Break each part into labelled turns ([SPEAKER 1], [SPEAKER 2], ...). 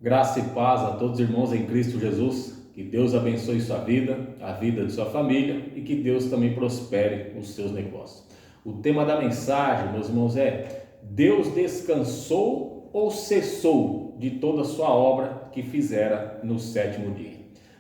[SPEAKER 1] Graça e paz a todos os irmãos em Cristo Jesus. Que Deus abençoe sua vida, a vida de sua família e que Deus também prospere os seus negócios. O tema da mensagem, meus irmãos, é: Deus descansou ou cessou de toda a sua obra que fizera no sétimo dia?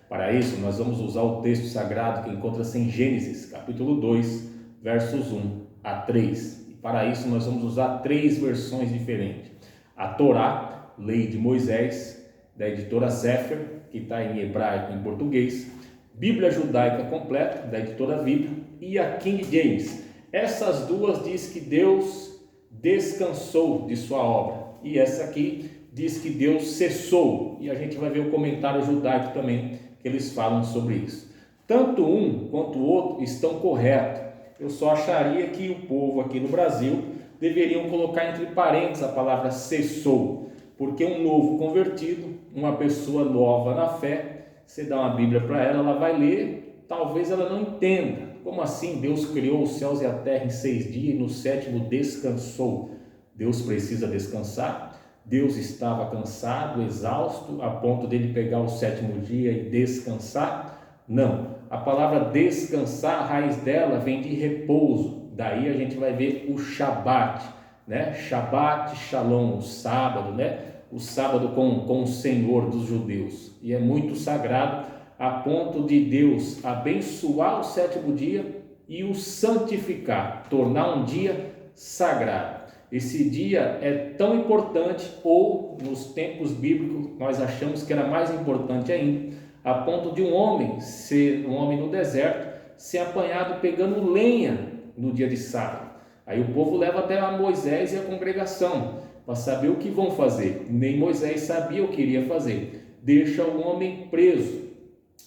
[SPEAKER 1] Para isso, nós vamos usar o texto sagrado que encontra-se em Gênesis, capítulo 2, versos 1 a 3. E para isso, nós vamos usar três versões diferentes: a Torá, Lei de Moisés, da editora Sefer, que está em hebraico e em português, Bíblia Judaica Completa, da editora Vida, e a King James. Essas duas diz que Deus descansou de sua obra, e essa aqui diz que Deus cessou, e a gente vai ver o comentário judaico também, que eles falam sobre isso. Tanto um quanto o outro estão corretos. Eu só acharia que o povo aqui no Brasil deveriam colocar entre parênteses a palavra cessou, porque um novo convertido, uma pessoa nova na fé, você dá uma Bíblia para ela, ela vai ler, talvez ela não entenda. Como assim? Deus criou os céus e a terra em 6 dias e no sétimo descansou. Deus precisa descansar? Deus estava cansado, exausto, a ponto dele pegar o sétimo dia e descansar? Não. A palavra descansar, a raiz dela vem de repouso. Daí a gente vai ver o Shabat, né? Shabat, Shalom, o sábado, né? O sábado com o Senhor dos judeus, e é muito sagrado a ponto de Deus abençoar o sétimo dia e o santificar, tornar um dia sagrado. Esse dia é tão importante, ou nos tempos bíblicos nós achamos que era mais importante ainda, a ponto de um homem no deserto ser apanhado pegando lenha no dia de sábado. Aí o povo leva até a Moisés e a congregação para saber o que vão fazer. Nem Moisés sabia o que iria fazer. Deixa o homem preso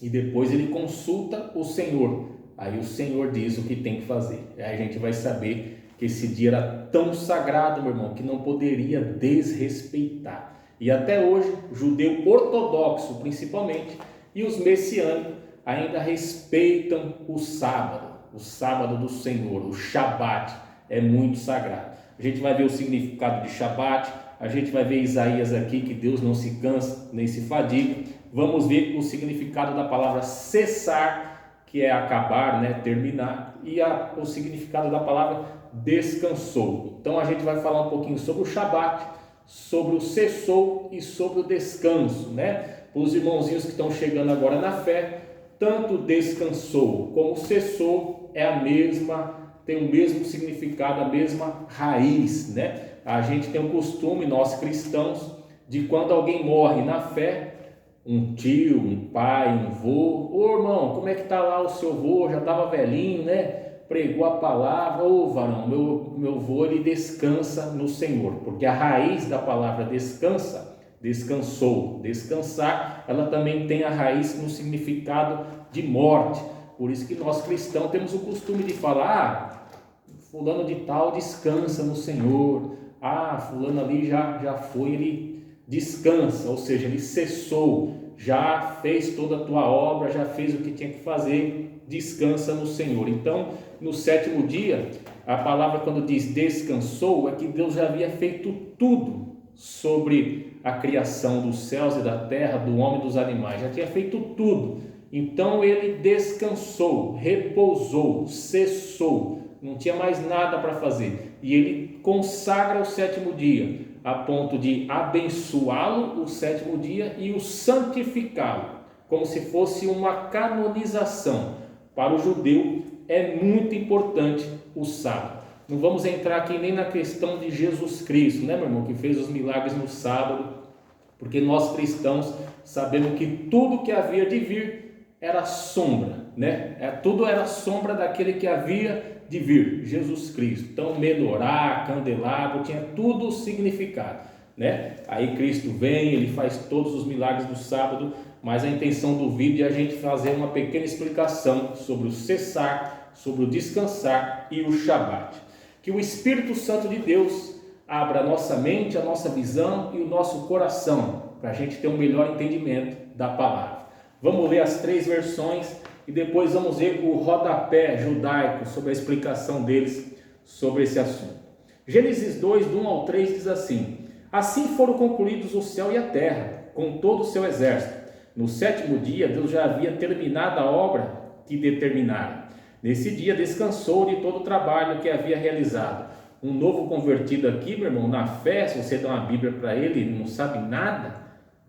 [SPEAKER 1] e depois ele consulta o Senhor. Aí o Senhor diz o que tem que fazer. Aí a gente vai saber que esse dia era tão sagrado, meu irmão, que não poderia desrespeitar. E até hoje, o judeu ortodoxo principalmente e os messiânicos ainda respeitam o sábado do Senhor, o Shabat, é muito sagrado. A gente vai ver o significado de Shabat, a gente vai ver Isaías aqui, que Deus não se cansa nem se fadiga. Vamos ver o significado da palavra cessar, que é acabar, né, terminar, e o significado da palavra descansou. Então a gente vai falar um pouquinho sobre o Shabat, sobre o cessou e sobre o descanso, né? Para os irmãozinhos que estão chegando agora na fé, tanto descansou como cessou é a mesma, tem o mesmo significado, a mesma raiz, né? A gente tem o costume, nós cristãos, de quando alguém morre na fé, um tio, um pai, um vô: ô irmão, como é que está lá o seu vô? Já estava velhinho, né? Pregou a palavra. Ô varão, meu vô, ele descansa no Senhor, porque a raiz da palavra descansa, descansou, descansar, ela também tem a raiz no significado de morte. Por isso que nós cristãos temos o costume de falar: fulano de tal descansa no Senhor, fulano ali já foi, ele descansa, ou seja, ele cessou, já fez toda a tua obra, já fez o que tinha que fazer, descansa no Senhor. Então, no sétimo dia, a palavra quando diz descansou, é que Deus já havia feito tudo sobre a criação dos céus e da terra, do homem e dos animais, já tinha feito tudo. Então ele descansou, repousou, cessou, não tinha mais nada para fazer, e ele consagra o sétimo dia, a ponto de abençoá-lo o sétimo dia e o santificá-lo, como se fosse uma canonização. Para o judeu é muito importante o sábado. Não vamos entrar aqui nem na questão de Jesus Cristo, né, meu irmão, que fez os milagres no sábado, porque nós cristãos sabemos que tudo que havia de vir era sombra, né? Tudo era sombra daquele que havia de vir, Jesus Cristo. Então, menorá, candelabro, tinha tudo significado, né? Aí Cristo vem, ele faz todos os milagres do sábado, mas a intenção do vídeo é a gente fazer uma pequena explicação sobre o cessar, sobre o descansar e o Shabat. Que o Espírito Santo de Deus abra a nossa mente, a nossa visão e o nosso coração, para a gente ter um melhor entendimento da palavra. Vamos ler as três versões e depois vamos ver o rodapé judaico sobre a explicação deles sobre esse assunto. Gênesis 2, do 1 ao 3 diz assim: Assim foram concluídos o céu e a terra, com todo o seu exército. No sétimo dia, Deus já havia terminado a obra que determinara. Nesse dia, descansou de todo o trabalho que havia realizado. Um novo convertido aqui, meu irmão, na fé, se você dá uma Bíblia para ele não sabe nada,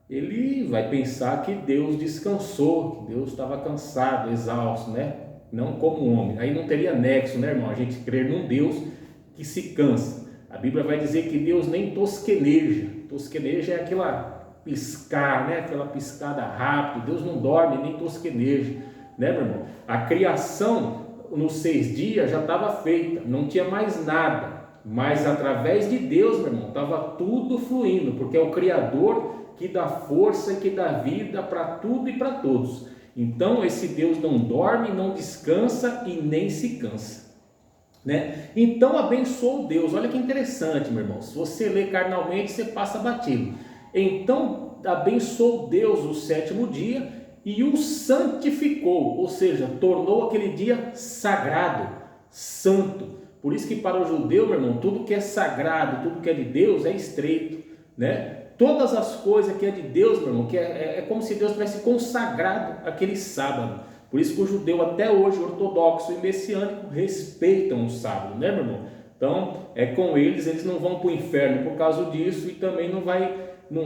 [SPEAKER 1] ele vai pensar que Deus descansou, que Deus estava cansado, exausto, né? Não como um homem. Aí não teria nexo, né, irmão? A gente crer num Deus que se cansa. A Bíblia vai dizer que Deus nem tosqueneja. Tosqueneja é aquela piscar, né? Aquela piscada rápida. Deus não dorme nem tosqueneja, né, meu irmão? A criação nos 6 dias já estava feita, não tinha mais nada. Mas através de Deus, meu irmão, estava tudo fluindo, porque é o Criador que dá força e que dá vida para tudo e para todos. Então esse Deus não dorme, não descansa e nem se cansa, né? Então abençoou Deus. Olha que interessante, meu irmão. Se você lê carnalmente, você passa batido. Então abençoou Deus o sétimo dia e o santificou, ou seja, tornou aquele dia sagrado, santo. Por isso que para o judeu, meu irmão, tudo que é sagrado, tudo que é de Deus é estreito, né? Todas as coisas que é de Deus, meu irmão, que é como se Deus tivesse consagrado aquele sábado. Por isso que o judeu até hoje, ortodoxo e messiânico, respeitam o sábado, né, meu irmão? Então, com eles não vão para o inferno por causa disso e também não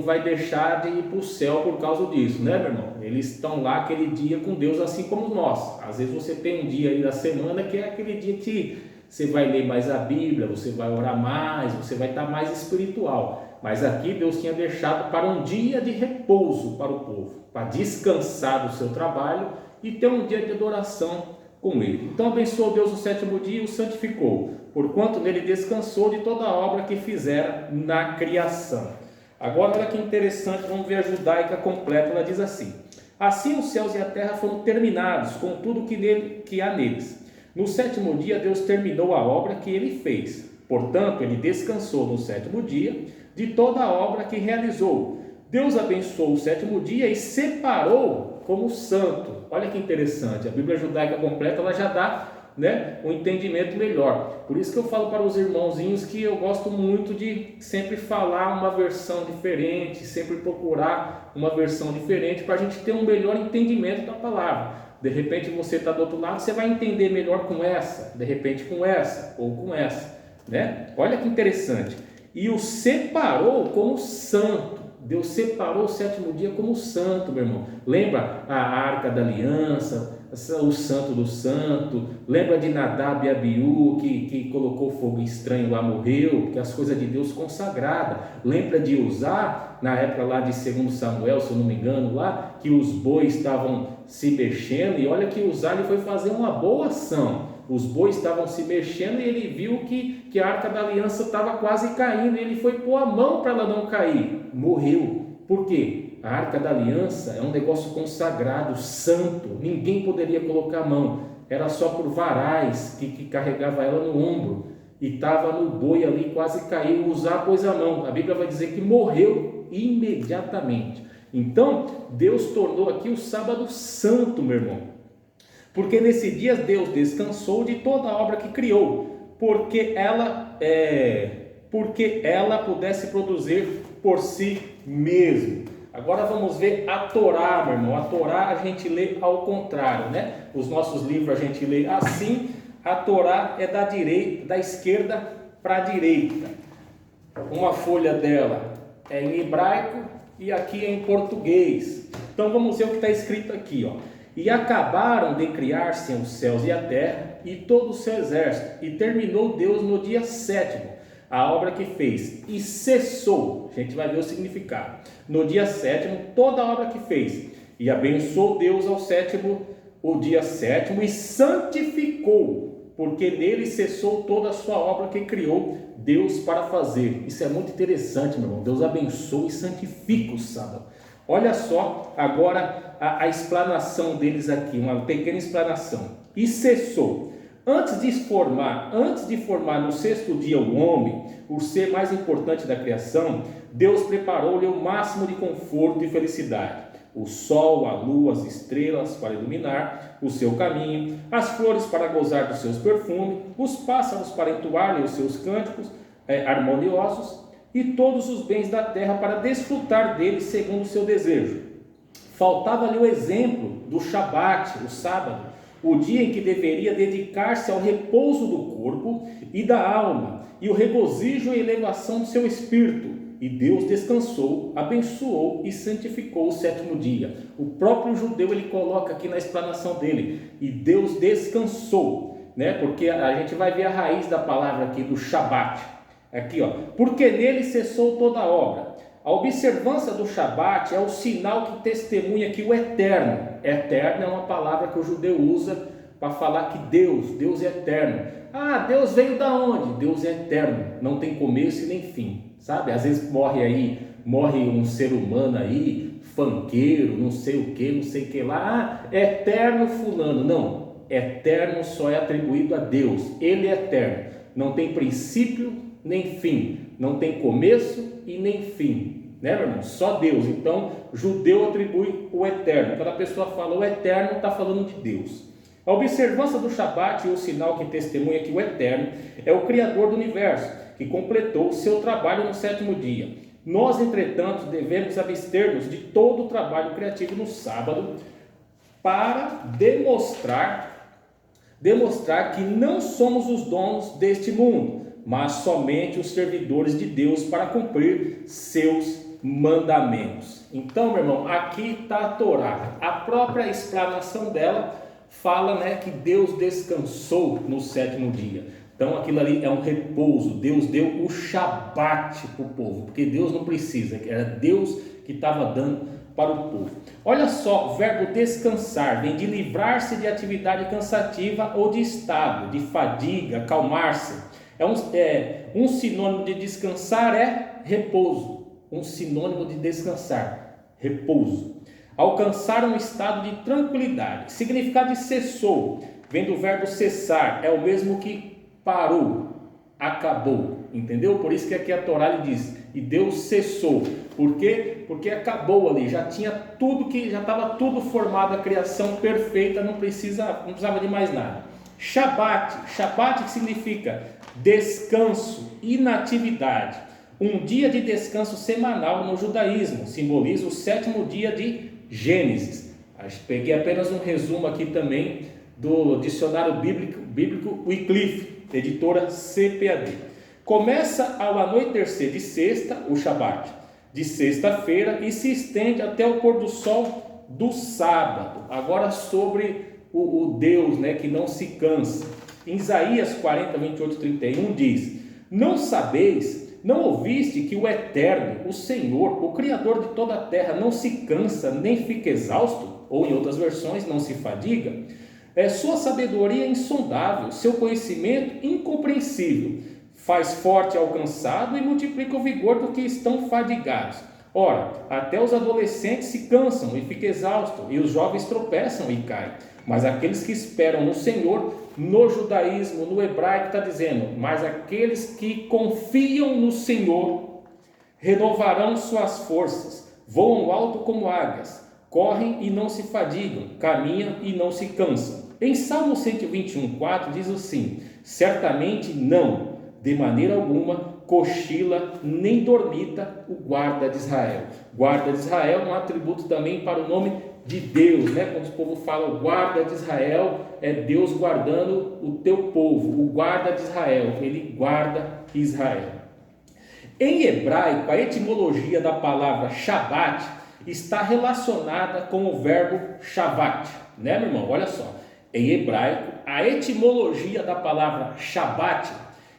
[SPEAKER 1] vai deixar de ir para o céu por causa disso, né, meu irmão? Eles estão lá aquele dia com Deus assim como nós. Às vezes você tem um dia aí da semana que é aquele dia que você vai ler mais a Bíblia, você vai orar mais, você vai estar mais espiritual. Mas aqui Deus tinha deixado para um dia de repouso para o povo, para descansar do seu trabalho e ter um dia de adoração com Ele. Então abençoou Deus o sétimo dia e o santificou, porquanto nele descansou de toda a obra que fizera na criação. Agora olha que interessante, vamos ver a judaica completa. Ela diz assim: assim os céus e a terra foram terminados com tudo que há neles. No sétimo dia Deus terminou a obra que Ele fez. Portanto, Ele descansou no sétimo dia de toda a obra que realizou. Deus abençoou o sétimo dia e separou como santo. Olha que interessante, a Bíblia judaica completa ela já dá, né, um entendimento melhor. Por isso que eu falo para os irmãozinhos que eu gosto muito de sempre falar uma versão diferente, sempre procurar uma versão diferente para a gente ter um melhor entendimento da palavra. De repente você está do outro lado, você vai entender melhor com essa, de repente com essa ou com essa, né? Olha que interessante. E o separou como santo. Deus separou o sétimo dia como santo, meu irmão. Lembra a arca da aliança, o santo do santo? Lembra de Nadab e Abiú que colocou fogo estranho lá, morreu, porque as coisas de Deus consagradas. Lembra de Uzá, na época lá de 2 Samuel, se eu não me engano, lá, que os bois estavam se mexendo, e olha que Uzá ele foi fazer uma boa ação. Os bois estavam se mexendo e ele viu que a arca da aliança estava quase caindo, e ele foi pôr a mão para ela não cair, morreu. Por quê? A arca da aliança é um negócio consagrado, santo, ninguém poderia colocar a mão, era só por varais que carregava ela no ombro, e estava no boi ali, quase caiu. Uzá pôs a mão, a Bíblia vai dizer que morreu imediatamente. Então Deus tornou aqui o sábado santo, meu irmão, porque nesse dia Deus descansou de toda a obra que criou, porque ela pudesse produzir por si mesmo. Agora vamos ver a Torá, meu irmão. A Torá a gente lê ao contrário, né? Os nossos livros a gente lê assim. A Torá é da esquerda para a direita. Uma folha dela é em hebraico e aqui é em português. Então vamos ver o que está escrito aqui, ó. E acabaram de criar-se os céus e a terra e todo o seu exército, e terminou Deus no dia sétimo a obra que fez, e cessou. A gente vai ver o significado. No dia sétimo, toda a obra que fez, e abençoou Deus ao sétimo, o dia sétimo, e santificou, porque nele cessou toda a sua obra que criou Deus para fazer. Isso é muito interessante, meu irmão. Deus abençoa e santifica o sábado. Olha só agora a explanação deles aqui, uma pequena explanação. E cessou. Antes de formar no sexto dia o homem, o ser mais importante da criação, Deus preparou-lhe o máximo de conforto e felicidade. O sol, a lua, as estrelas para iluminar o seu caminho, as flores para gozar dos seus perfumes, os pássaros para entoar-lhe os seus cânticos harmoniosos, e todos os bens da terra para desfrutar dele segundo o seu desejo. Faltava-lhe o exemplo do Shabat, o sábado, o dia em que deveria dedicar-se ao repouso do corpo e da alma, e o regozijo e elevação do seu espírito. E Deus descansou, abençoou e santificou o sétimo dia. O próprio judeu ele coloca aqui na explanação dele, e Deus descansou, né? Porque a gente vai ver a raiz da palavra aqui do Shabat, aqui ó, porque nele cessou toda a obra. A observância do Shabat é o sinal que testemunha que o eterno é uma palavra que o judeu usa para falar que Deus é eterno. Ah, Deus veio da onde? Deus é eterno, não tem começo e nem fim, sabe? Às vezes morre um ser humano aí, funkeiro, não sei o que lá, eterno fulano. Não, eterno só é atribuído a Deus, ele é eterno, não tem princípio nem fim, não tem começo e nem fim, né, meu irmão? Só Deus. Então, judeu atribui o eterno. Quando a pessoa fala o eterno, está falando de Deus. A observância do Shabat é o sinal que testemunha que o eterno é o Criador do universo, que completou o seu trabalho no sétimo dia. Nós, entretanto, devemos abster-nos de todo o trabalho criativo no sábado para demonstrar que não somos os donos deste mundo, mas somente os servidores de Deus para cumprir seus mandamentos. Então, meu irmão, aqui está a Torá. A própria explanação dela fala, né, que Deus descansou no sétimo dia. Então aquilo ali é um repouso. Deus deu o Shabat para o povo, porque Deus não precisa, era Deus que estava dando para o povo. Olha só, o verbo descansar vem de livrar-se de atividade cansativa ou de estado, de fadiga, acalmar-se. Um sinônimo de descansar é repouso. Um sinônimo de descansar, repouso. Alcançar um estado de tranquilidade. Significado de cessou, vem do verbo cessar, é o mesmo que parou, acabou, entendeu? Por isso que aqui a Torá lhe diz, e Deus cessou. Por quê? Porque acabou ali, já estava tudo formado, a criação perfeita, não precisava de mais nada. Shabat que significa descanso, inatividade. Um dia de descanso semanal no judaísmo, simboliza o sétimo dia de Gênesis. Peguei apenas um resumo aqui também do dicionário bíblico Wycliffe, editora CPAD. Começa ao anoitecer de sexta, o Shabat, de sexta-feira, e se estende até o pôr do sol do sábado. Agora sobre o Deus, né, que não se cansa. Em Isaías 40, 28, 31 diz: não ouviste que o Eterno, o Senhor, o Criador de toda a terra, não se cansa nem fica exausto? Ou em outras versões, não se fadiga? Sua sabedoria é insondável, seu conhecimento incompreensível. Faz forte ao cansado e multiplica o vigor do que estão fadigados. Ora, até os adolescentes se cansam e ficam exaustos, e os jovens tropeçam e caem. Mas aqueles que esperam no Senhor, no judaísmo, no hebraico está dizendo, mas aqueles que confiam no Senhor renovarão suas forças, voam alto como águias, correm e não se fadigam, caminham e não se cansam. Em Salmo 121:4 diz assim: certamente não, de maneira alguma, cochila nem dormita o guarda de Israel. Guarda de Israel é um atributo também para o nome de Deus, né? Quando o povo fala o guarda de Israel, é Deus guardando o teu povo. O guarda de Israel, ele guarda Israel. Em hebraico, a etimologia da palavra Shabat está relacionada com o verbo Shavat, né, meu irmão? Olha só, em hebraico, a etimologia da palavra Shabat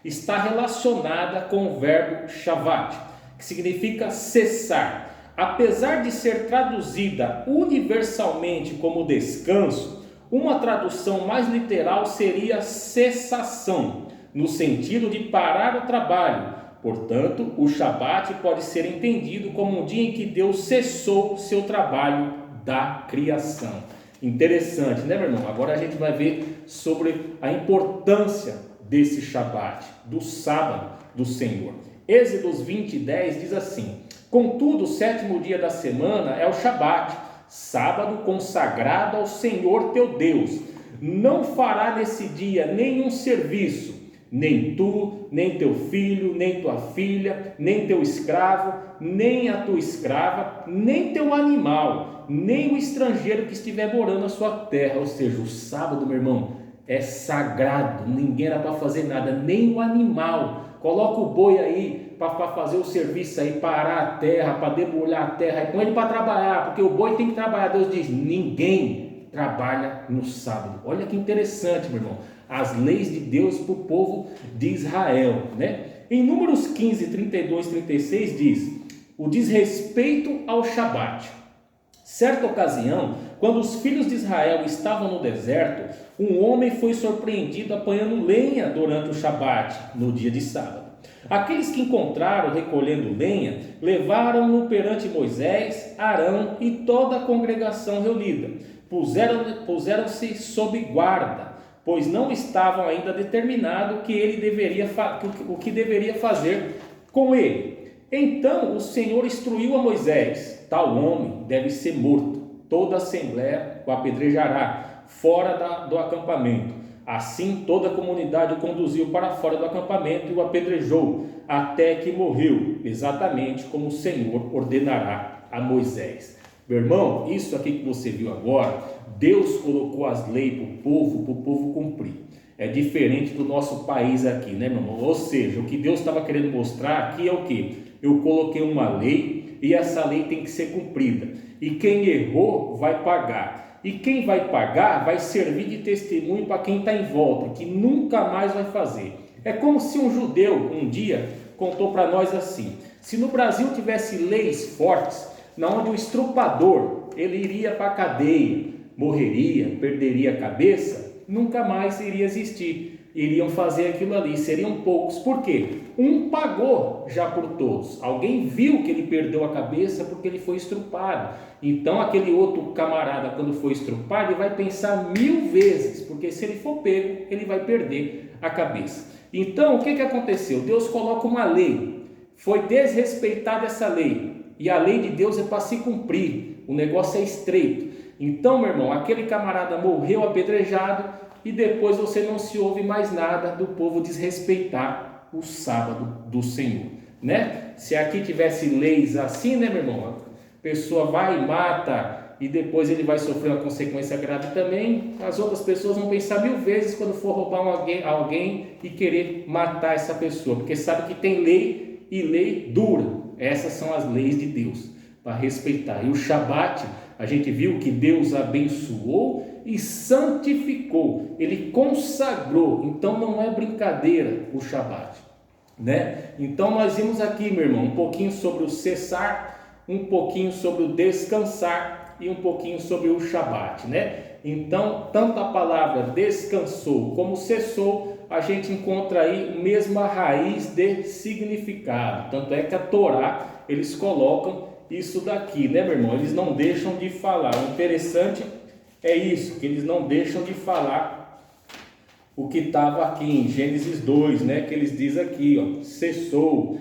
[SPEAKER 1] está relacionada com o verbo Shavat, que significa cessar. Apesar de ser traduzida universalmente como descanso, uma tradução mais literal seria cessação, no sentido de parar o trabalho. Portanto, o Shabat pode ser entendido como um dia em que Deus cessou o seu trabalho da criação. Interessante, né, meu irmão? Agora a gente vai ver sobre a importância desse Shabat, do sábado do Senhor. Êxodos 20:10 diz assim: contudo, o sétimo dia da semana é o Shabat, sábado consagrado ao Senhor teu Deus. Não fará nesse dia nenhum serviço, Nem tu, nem teu filho, nem tua filha, nem teu escravo, nem a tua escrava, nem teu animal, nem o estrangeiro que estiver morando na sua terra. Ou seja, o sábado, meu irmão, é sagrado, ninguém era para fazer nada, nem o animal. Coloca o boi aí para fazer o serviço aí, parar a terra, para debulhar a terra, põe ele para trabalhar, porque o boi tem que trabalhar. Deus diz: ninguém trabalha no sábado. Olha que interessante, meu irmão, as leis de Deus para o povo de Israel, né? Em Números 15, 32, 36 diz: o desrespeito ao Shabat. Certa ocasião, quando os filhos de Israel estavam no deserto, um homem foi surpreendido apanhando lenha durante o Shabat, no dia de sábado. Aqueles que encontraram recolhendo lenha, levaram-no perante Moisés, Arão e toda a congregação reunida. Puseram-se sob guarda, pois não estavam ainda determinado o que deveria fazer com ele. Então o Senhor instruiu a Moisés: tal homem deve ser morto, toda a assembleia o apedrejará fora do acampamento. Assim toda a comunidade o conduziu para fora do acampamento e o apedrejou, até que morreu, exatamente como o Senhor ordenará a Moisés. Meu irmão, isso aqui que você viu agora, Deus colocou as leis para o povo cumprir. É diferente do nosso país aqui, né, meu irmão? Ou seja, o que Deus estava querendo mostrar aqui é o quê? Eu coloquei uma lei e essa lei tem que ser cumprida. E quem errou vai pagar. E quem vai pagar vai servir de testemunho para quem está em volta, que nunca mais vai fazer. É como se um judeu um dia contou para nós assim: se no Brasil tivesse leis fortes, na onde o estrupador ele iria para a cadeia, morreria, perderia a cabeça, nunca mais iria existir. Iriam fazer aquilo ali, seriam poucos. Por quê? Um pagou já por todos. Alguém viu que ele perdeu a cabeça porque ele foi estrupado. Então aquele outro camarada, quando for estrupar, ele vai pensar 1000 vezes, porque se ele for pego, ele vai perder a cabeça. Então o que aconteceu? Deus coloca uma lei, foi desrespeitada essa lei, e a lei de Deus é para se cumprir, o negócio é estreito. Então, meu irmão, aquele camarada morreu apedrejado, e depois você não se ouve mais nada do povo desrespeitar o sábado do Senhor, né? Se aqui tivesse leis assim, né, meu irmão? A pessoa vai e mata e depois ele vai sofrer uma consequência grave também. As outras pessoas vão pensar 1000 vezes quando for roubar alguém e querer matar essa pessoa, porque sabe que tem lei e lei dura. Essas são as leis de Deus para respeitar. E o Shabat, a gente viu que Deus abençoou e santificou, ele consagrou. Então não é brincadeira o Shabat, né? Então nós vimos aqui, meu irmão, um pouquinho sobre o cessar, um pouquinho sobre o descansar e um pouquinho sobre o Shabat, né? Então tanto a palavra descansou como cessou, a gente encontra aí a mesma raiz de significado. Tanto é que a Torá, eles colocam isso daqui, né, meu irmão? Eles não deixam de falar. O interessante é isso, que eles não deixam de falar o que estava aqui em Gênesis 2, né? Que eles dizem aqui, ó, cessou.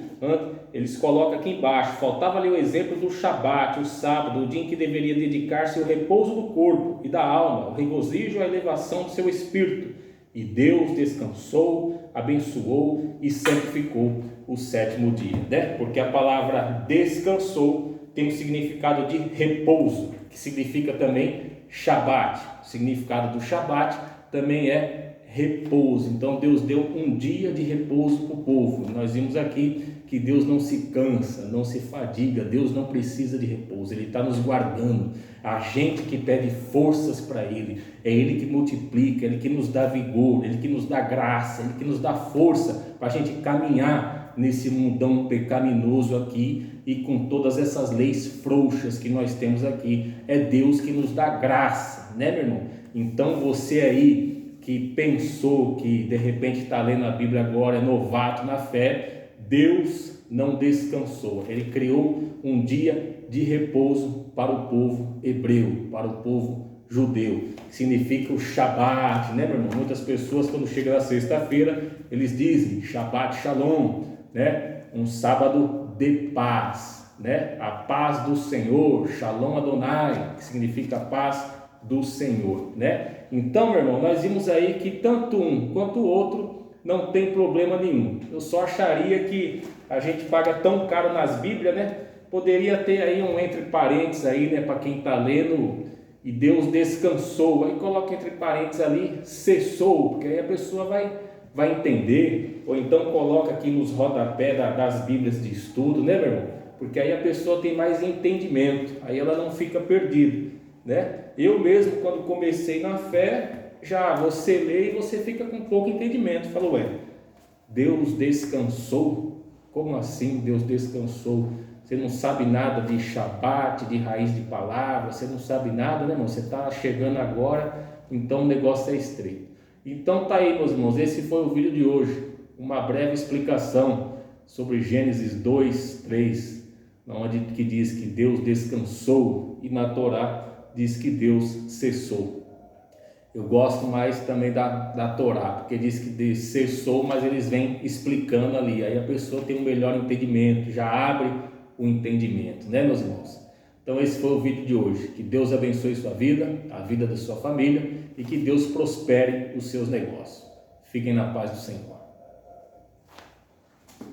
[SPEAKER 1] Eles colocam aqui embaixo, faltava ali o exemplo do Shabat, o sábado, o dia em que deveria dedicar-se ao repouso do corpo e da alma, o regozijo e a elevação do seu espírito. E Deus descansou, abençoou e santificou o 7º dia, né? Porque a palavra descansou tem o significado de repouso, que significa também Shabat. O significado do Shabat também é repouso. Então Deus deu um dia de repouso para o povo. Nós vimos aqui que Deus não se cansa, não se fadiga, Deus não precisa de repouso, Ele está nos guardando. A gente que pede forças para Ele, é Ele que multiplica, Ele que nos dá vigor, Ele que nos dá graça, Ele que nos dá força para a gente caminhar nesse mundão pecaminoso aqui e com todas essas leis frouxas que nós temos aqui. É Deus que nos dá graça, né, meu irmão? Então você aí que pensou que de repente está lendo a Bíblia agora, é novato na fé, Deus não descansou. Ele criou um dia de repouso para o povo hebreu, para o povo judeu, que significa o Shabat, né, meu irmão? Muitas pessoas, quando chega na sexta-feira, eles dizem Shabat Shalom, né? Um sábado de paz, né? A paz do Senhor, Shalom Adonai, que significa a paz do Senhor, né? Então, meu irmão, nós vimos aí que tanto um quanto o outro não tem problema nenhum. Eu só acharia que a gente paga tão caro nas Bíblias, né? Poderia ter aí um entre parênteses aí, né, para quem está lendo, e Deus descansou, aí coloca entre parênteses ali, cessou, porque aí a pessoa vai entender, ou então coloca aqui nos rodapés das Bíblias de estudo, né, meu irmão? Porque aí a pessoa tem mais entendimento, aí ela não fica perdida, né? Eu mesmo, quando comecei na fé, já você lê e você fica com pouco entendimento. Falou, Deus descansou? Como assim Deus descansou? Você não sabe nada de Shabat, de raiz de palavra, você não sabe nada, né, irmão? Você está chegando agora, então o negócio é estreito. Então tá aí, meus irmãos, esse foi o vídeo de hoje, uma breve explicação sobre Gênesis 2, 3, onde que diz que Deus descansou e na Torá diz que Deus cessou. Eu gosto mais também da Torá, porque diz que cessou, mas eles vêm explicando ali, aí a pessoa tem um melhor entendimento, já abre o entendimento, né, meus irmãos? Então esse foi o vídeo de hoje. Que Deus abençoe sua vida, a vida da sua família, e que Deus prospere os seus negócios. Fiquem na paz do Senhor.